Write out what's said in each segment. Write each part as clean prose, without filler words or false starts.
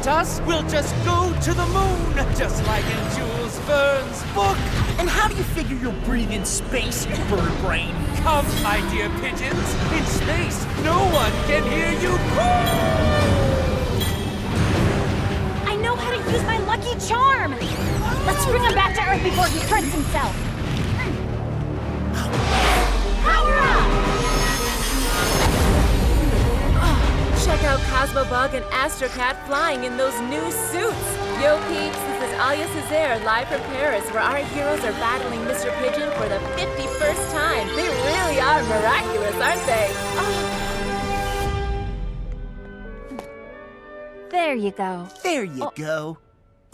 us, we'll just go to the moon, just like in Jules Verne's book. And how do you figure you'll breathe in space, bird brain? Come, my dear pigeons, in space, no one can hear you call. I know how to use my lucky charm. Let's bring him back to Earth before he hurts himself. Power up! Check out Cosmobug and Astrocat flying in those new suits. Yo peeps, this is Alia Césaire live from Paris, where our heroes are battling Mr. Pigeon for the 51st time. They really are miraculous, aren't they? There you go. There you go.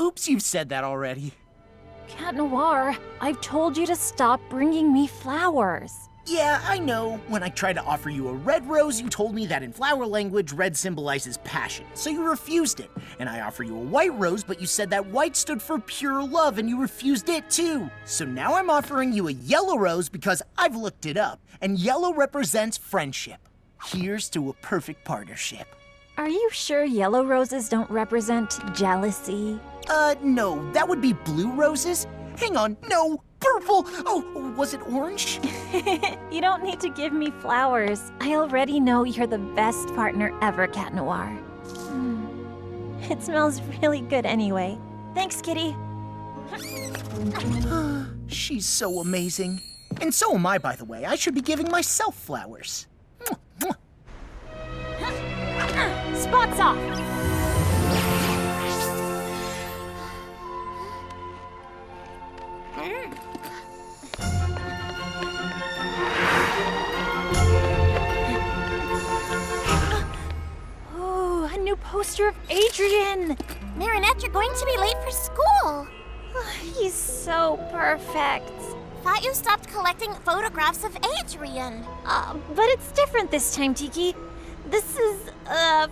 Oops, you've said that already. Cat Noir, I've told you to stop bringing me flowers. Yeah, I know. When I tried to offer you a red rose, you told me that in flower language, red symbolizes passion, so you refused it. And I offer you a white rose, but you said that white stood for pure love, and you refused it too. So now I'm offering you a yellow rose because I've looked it up, and yellow represents friendship. Here's to a perfect partnership. Are you sure yellow roses don't represent jealousy? No, that would be blue roses. Hang on, no, purple. Oh, was it orange? You don't need to give me flowers. I already know you're the best partner ever, Cat Noir. It smells really good anyway. Thanks, Kitty. She's so amazing. And so am I, by the way. I should be giving myself flowers. Spots off! Oh, a new poster of Adrian! Marinette, you're going to be late for school. He's so perfect. Thought you stopped collecting photographs of Adrian. But it's different this time, Tiki. This is,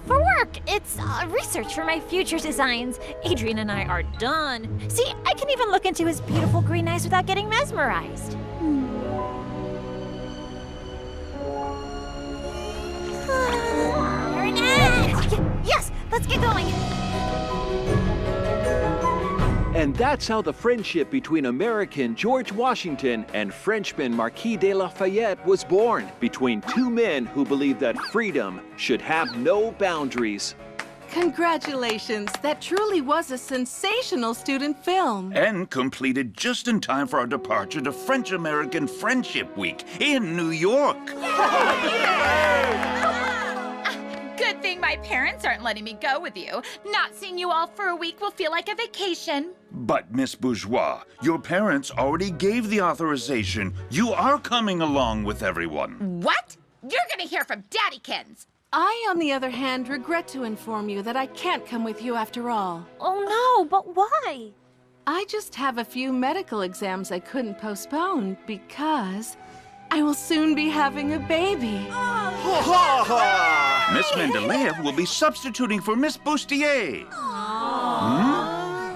for work. It's research for my future designs. Adrian and I are done. See, I can even look into his beautiful green eyes without getting mesmerized. Marinette! Yes, let's get going. And that's how the friendship between American George Washington and Frenchman Marquis de Lafayette was born, between two men who believed that freedom should have no boundaries. Congratulations! That truly was a sensational student film. And completed just in time for our departure to French-American Friendship Week in New York. Good thing my parents aren't letting me go with you. Not seeing you all for a week will feel like a vacation. But, Miss Bourgeois, your parents already gave the authorization. You are coming along with everyone. What? You're gonna hear from Daddykins. I, on the other hand, regret to inform you that I can't come with you after all. Oh no, but why? I just have a few medical exams I couldn't postpone because I will soon be having a baby. Miss Mendeleev will be substituting for Miss Bustier.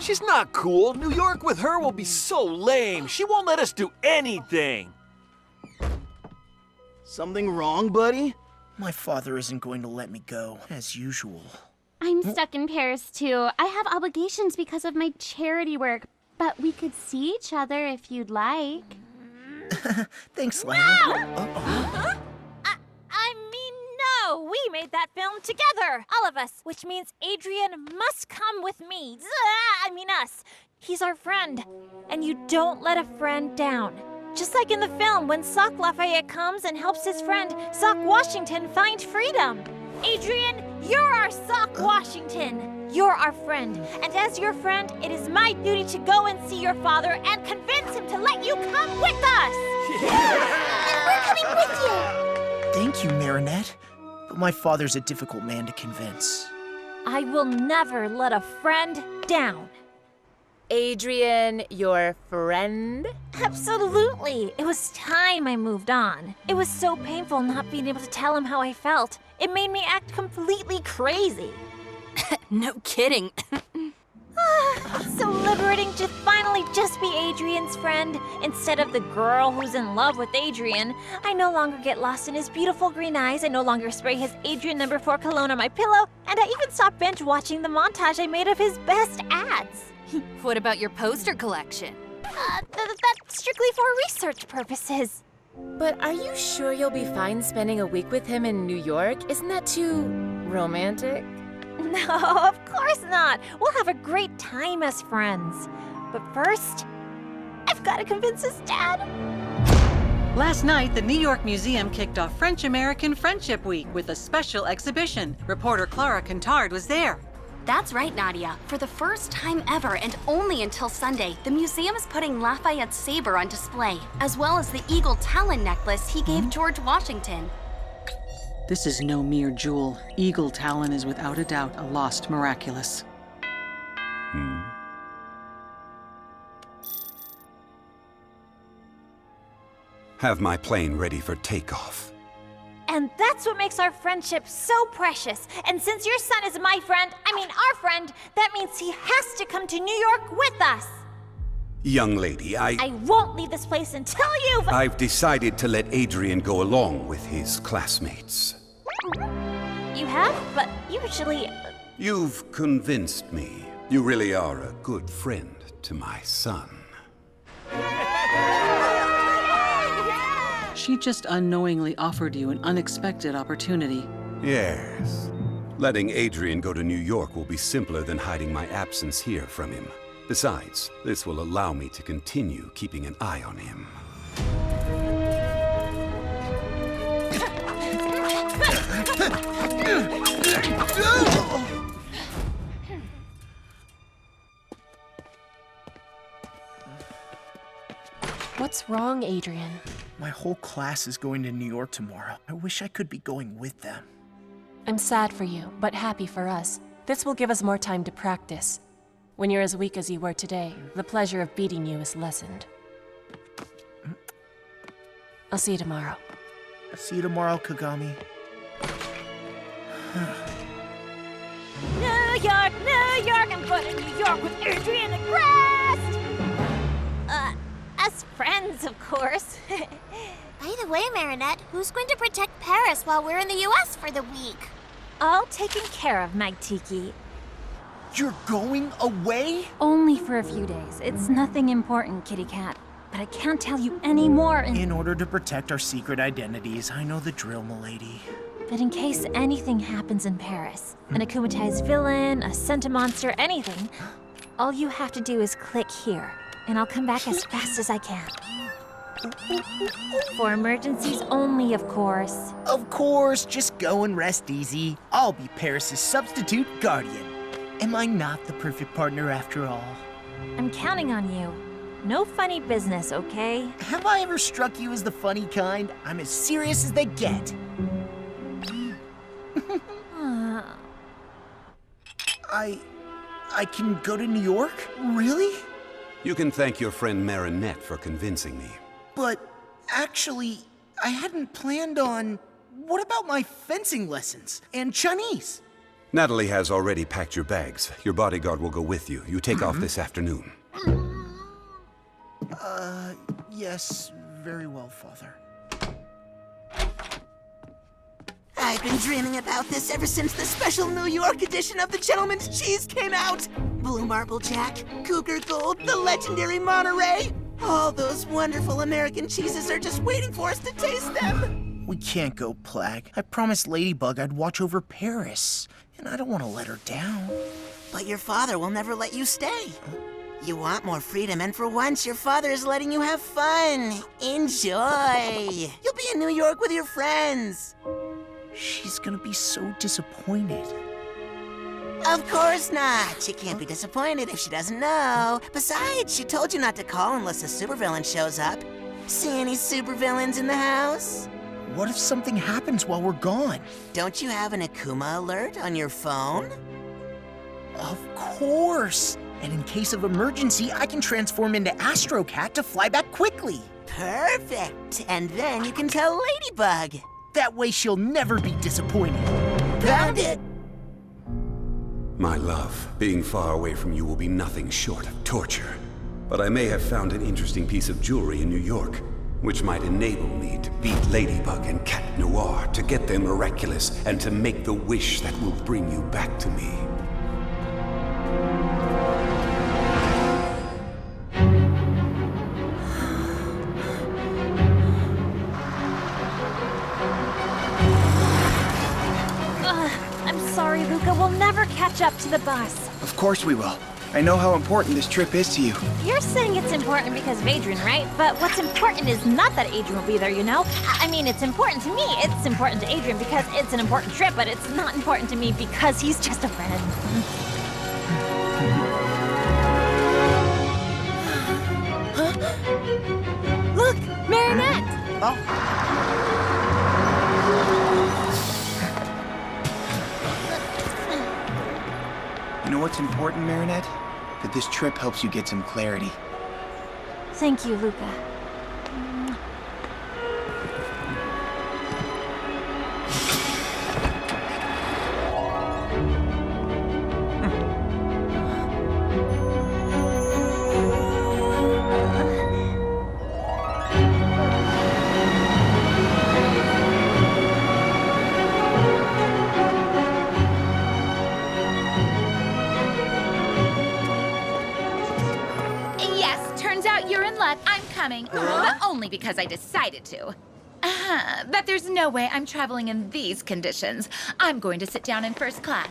She's not cool. New York with her will be so lame. She won't let us do anything. Something wrong, buddy? My father isn't going to let me go, as usual. I'm stuck in Paris, too. I have obligations because of my charity work, but we could see each other if you'd like. Thanks, Lana. I mean, no! We made that film together! All of us! Which means Adrian must come with me. I mean us. He's our friend. And you don't let a friend down. Just like in the film, when Sock Lafayette comes and helps his friend, Sock Washington, find freedom. Adrian, you're our Sock Washington. You're our friend. And as your friend, it is my duty to go and see your father and convince him to let you come with us! And we're coming with you! Thank you, Marinette. But my father's a difficult man to convince. I will never let a friend down. Adrian, your friend? Absolutely. It was time I moved on. It was so painful not being able to tell him how I felt. It made me act completely crazy. No kidding. It's so liberating to finally just be Adrian's friend, instead of the girl who's in love with Adrian. I no longer get lost in his beautiful green eyes, I no longer spray his Adrian No. 4 cologne on my pillow, and I even stopped binge watching the montage I made of his best ads. What about your poster collection? That's strictly for research purposes. But are you sure you'll be fine spending a week with him in New York? Isn't that too romantic? No, of course not. We'll have a great time as friends. But first, I've got to convince his dad. Last night, the New York Museum kicked off French-American Friendship Week with a special exhibition. Reporter Clara Quintard was there. That's right, Nadia. For the first time ever, and only until Sunday, the museum is putting Lafayette's saber on display, as well as the eagle talon necklace he gave George Washington. This is no mere jewel. Eagle Talon is without a doubt a lost Miraculous. Have my plane ready for takeoff. And that's what makes our friendship so precious. And since your son is my friend, our friend, that means he has to come to New York with us. Young lady, I won't leave this place until you've... I've decided to let Adrian go along with his classmates. You have? But usually... You've convinced me. You really are a good friend to my son. She just unknowingly offered you an unexpected opportunity. Yes. Letting Adrian go to New York will be simpler than hiding my absence here from him. Besides, this will allow me to continue keeping an eye on him. What's wrong, Adrian? My whole class is going to New York tomorrow. I wish I could be going with them. I'm sad for you, but happy for us. This will give us more time to practice. When you're as weak as you were today, the pleasure of beating you is lessened. I'll see you tomorrow. See you tomorrow, Kagami. New York, New York, I'm going to New York with Adrian and Crest! As friends, of course. By the way, Marinette, who's going to protect Paris while we're in the U.S. for the week? All taken care of, Mike Tiki. You're going away? Only for a few days. It's nothing important, Kitty Cat. But I can't tell you any more. In order to protect our secret identities, I know the drill, milady. But in case anything happens in Paris, an akumatized villain, a centimonster, anything, all you have to do is click here, and I'll come back as fast as I can. For emergencies only, of course. Of course, just go and rest easy. I'll be Paris's substitute guardian. Am I not the perfect partner after all? I'm counting on you. No funny business, okay? Have I ever struck you as the funny kind? I'm as serious as they get. I can go to New York? Really? You can thank your friend Marinette for convincing me. But actually, I hadn't planned on... What about my fencing lessons and Chinese? Natalie has already packed your bags. Your bodyguard will go with you. You take off this afternoon. Yes, very well, Father. I've been dreaming about this ever since the special New York edition of the Gentleman's Cheese came out. Blue Marble Jack, Cougar Gold, the legendary Monterey. All those wonderful American cheeses are just waiting for us to taste them. We can't go, Plag. I promised Ladybug I'd watch over Paris, and I don't want to let her down. But your father will never let you stay. You want more freedom, and for once, your father is letting you have fun. Enjoy. You'll be in New York with your friends. She's gonna be so disappointed. Of course not. She can't be disappointed if she doesn't know. Besides, she told you not to call unless a supervillain shows up. See any supervillains in the house? What if something happens while we're gone? Don't you have an Akuma alert on your phone? Of course! And in case of emergency, I can transform into Astro Cat to fly back quickly. Perfect! And then you can tell Ladybug. That way she'll never be disappointed. Found it! My love, being far away from you will be nothing short of torture. But I may have found an interesting piece of jewelry in New York, which might enable me to beat Ladybug and Cat Noir, to get them Miraculous, and to make the wish that will bring you back to me. I'm sorry, Luca. We'll never catch up to the bus. Of course we will. I know how important this trip is to you. You're saying it's important because of Adrian, right? But what's important is not that Adrian will be there, you know? I mean, it's important to me. It's important to Adrian because it's an important trip, but it's not important to me because he's just a friend. Look, Marinette! You know what's important, Marinette? That this trip helps you get some clarity. Thank you, Luca. I'm coming, but only because I decided to. But there's no way I'm traveling in these conditions. I'm going to sit down in first class.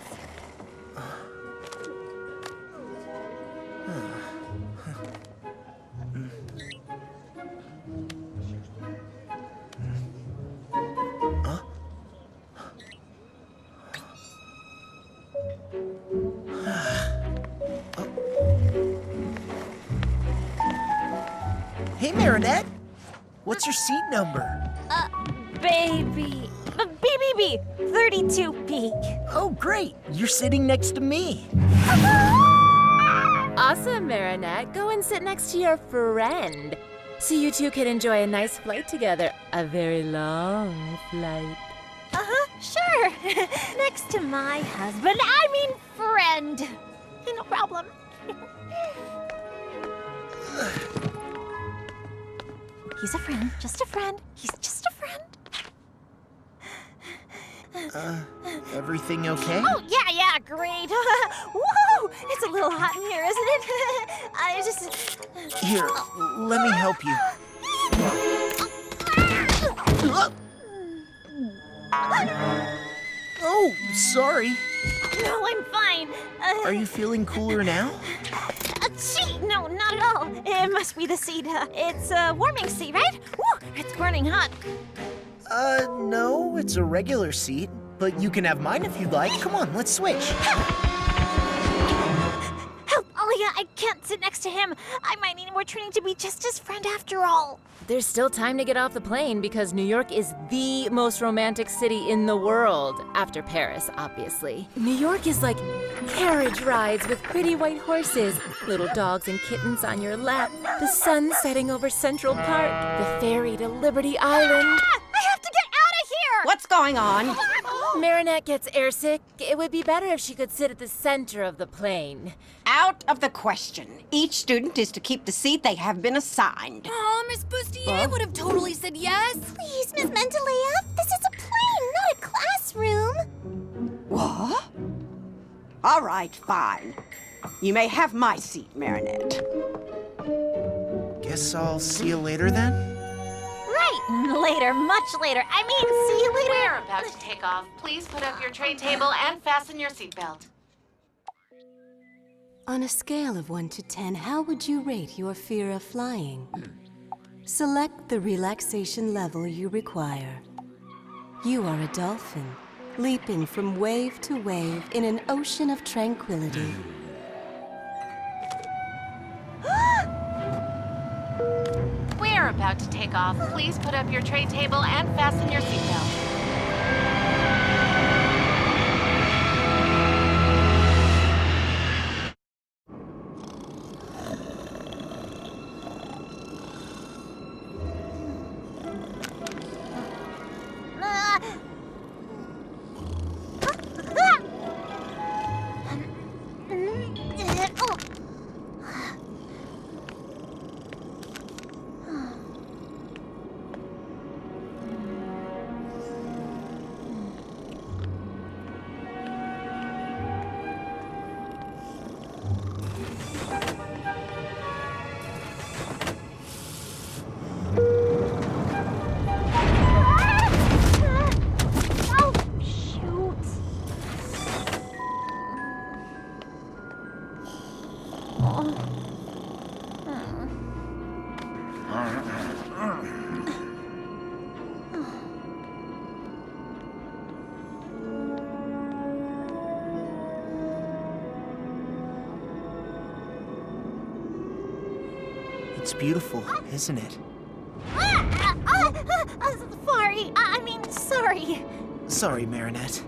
Hey, Marinette. What's your seat number? Baby. BBB, 32B. Oh, great. You're sitting next to me. Awesome, Marinette. Go and sit next to your friend. So you two can enjoy a nice flight together. A very long flight. Sure. Next to my husband. I mean friend. No problem. He's a friend. Just a friend. He's just a friend. Everything okay? Oh, yeah, great. Woo! It's a little hot in here, isn't it? I just... Here, let me help you. Oh, sorry. No, I'm fine. Are you feeling cooler now? Gee, no, not at all. It must be the seat. It's a warming seat, right? Woo! It's burning hot. No, it's a regular seat. But you can have mine if you'd like. Come on, let's switch. Help, Alia, I can't sit next to him. I might need more training to be just his friend after all. There's still time to get off the plane because New York is the most romantic city in the world, after Paris, obviously. New York is like carriage rides with pretty white horses, little dogs and kittens on your lap, the sun setting over Central Park, the ferry to Liberty Island. I have to get out of here! What's going on? Marinette gets airsick. It would be better if she could sit at the center of the plane. Out of the question. Each student is to keep the seat they have been assigned. Oh, Miss Bustier would have totally said yes. Please, Miss Mentalea, this is a plane, not a classroom. What? All right, fine. You may have my seat, Marinette. Guess I'll see you later then? Right, later, much later. I mean, see you later. We're about to take off. Please put up your tray table and fasten your seatbelt. On a scale of 1 to 10, how would you rate your fear of flying? Select the relaxation level you require. You are a dolphin, leaping from wave to wave in an ocean of tranquility. We're about to take off. Please put up your tray table and fasten your seatbelt. It's beautiful, isn't it? Sorry. Sorry, Marinette.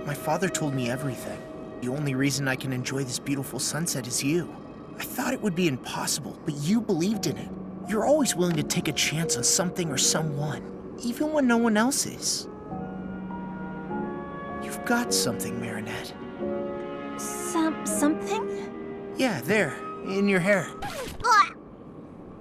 My father told me everything. The only reason I can enjoy this beautiful sunset is you. I thought it would be impossible, but you believed in it. You're always willing to take a chance on something or someone, even when no one else is. You've got something, Marinette. Something? Yeah, there, in your hair.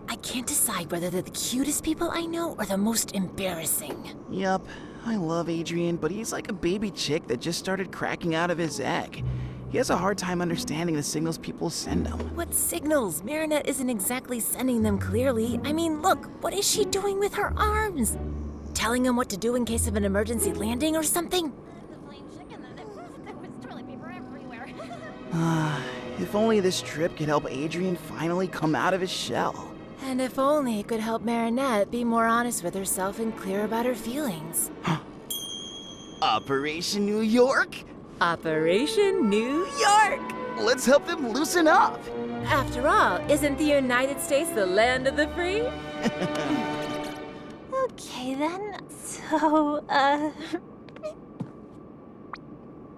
I can't decide whether they're the cutest people I know or the most embarrassing. Yup, I love Adrian, but he's like a baby chick that just started cracking out of his egg. He has a hard time understanding the signals people send him. What signals? Marinette isn't exactly sending them clearly. I mean, look, what is she doing with her arms? Telling him what to do in case of an emergency landing or something? If only this trip could help Adrian finally come out of his shell. And if only it could help Marinette be more honest with herself and clear about her feelings. Operation New York? Operation New York! Let's help them loosen up! After all, isn't the United States the land of the free? Okay then, so,